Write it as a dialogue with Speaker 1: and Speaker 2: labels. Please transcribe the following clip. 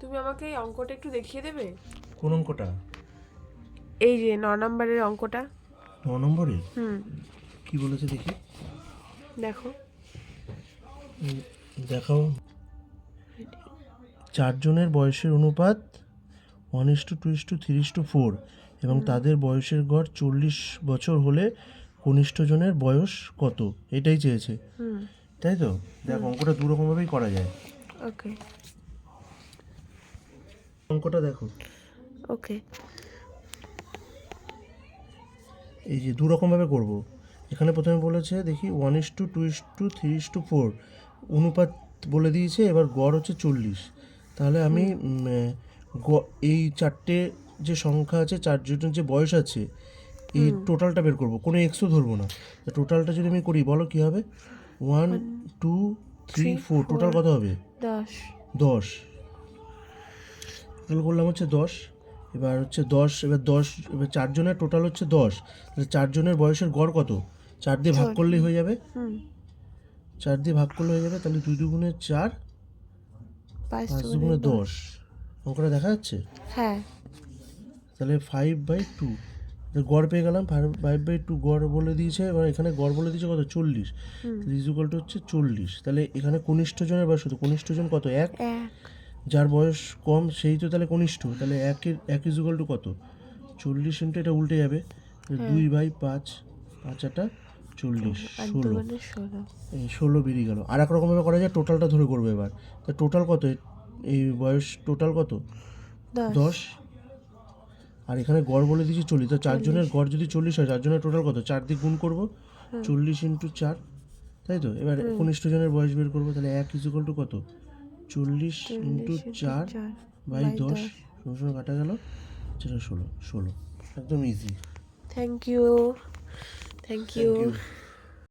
Speaker 1: তুমি আমাকে এই অঙ্কটা একটু দেখিয়ে দেবে?
Speaker 2: কোন অঙ্কটা?
Speaker 1: এই যে 9 নম্বরের অঙ্কটা।
Speaker 2: 9 নম্বরে কি বলেছে দেখি,
Speaker 1: দেখো।
Speaker 2: দেখাও। 4 জনের বয়সের অনুপাত 1:2:3:4 এবং তাদের বয়সের গড় 40 বছর হলে কনিষ্ঠ জনের বয়স কত, এটাই চেয়েছে, তাই তো? দেখ, অঙ্কটা দু রকমভাবেই করা যায়।
Speaker 1: ওকে
Speaker 2: অঙ্কটা দেখো,
Speaker 1: ওকে
Speaker 2: এই যে দু রকমভাবে করব। এখানে প্রথমে বলেছে দেখি 1:2:3:4 অনুপাত বলে দিয়েছে, এবার গড় হচ্ছে 40। তাহলে আমি এই চারটে যে সংখ্যা আছে, চারজনের যে বয়স আছে, এই টোটালটা বের করব, কোনো এক্সও ধরবো না। টোটালটা যদি আমি করি, বলো কী হবে? 1 2 3 4, টোটাল কত হবে?
Speaker 1: 10।
Speaker 2: 10 টোটাল করলাম হচ্ছে 10। এবার হচ্ছে 10, এবার চারজনের টোটাল হচ্ছে 10। তাহলে চারজনের বয়সের গড় কত? 4 দিয়ে ভাগ করলেই হয়ে যাবে। 4 দিয়ে ভাগ করলে হয়ে যাবে। তাহলে 2 2 4, 5 2 10। অঙ্কটা দেখা যাচ্ছে?
Speaker 1: হ্যাঁ।
Speaker 2: তাহলে 5/2 গড় পেয়ে গেলাম। 5/2 গড় বলে দিয়েছে, এবার এখানে গড় বলে দিয়েছে কত? 40। ইকুয়াল টু হচ্ছে 40। তাহলে এখানে কনিষ্ঠ জনের বয়স কত? কনিষ্ঠ জন কত? 1। যার বয়স কম সেই তো তাহলে কনিষ্ঠ। তাহলে 1 ইকুয়াল টু কত? 40 ইন্টু, এটা উল্টে যাবে, 2/5, 5 40, 16। এই 16 বেরিয়ে গেল। আর এক রকমভাবে করা যায়, টোটালটা ধরে করবো এবার। তা টোটাল কত? এই বয়স টোটাল কত? 10। আর এখানে গড় বলে দিয়েছি 40। তো চারজনের গড় যদি 40 হয়, চারজনের টোটাল কত? 4 দিয়ে গুণ করবো, 40 ইন্টু 4, তাই তো? এবার কনিষ্ঠ জনের বয়স বের করবো। তাহলে 1 ইকুয়াল টু কত? 40 ইন্টু 4/10, সময় কাটা গেল, সেটা 16। একদম ইজি।
Speaker 1: Thank you.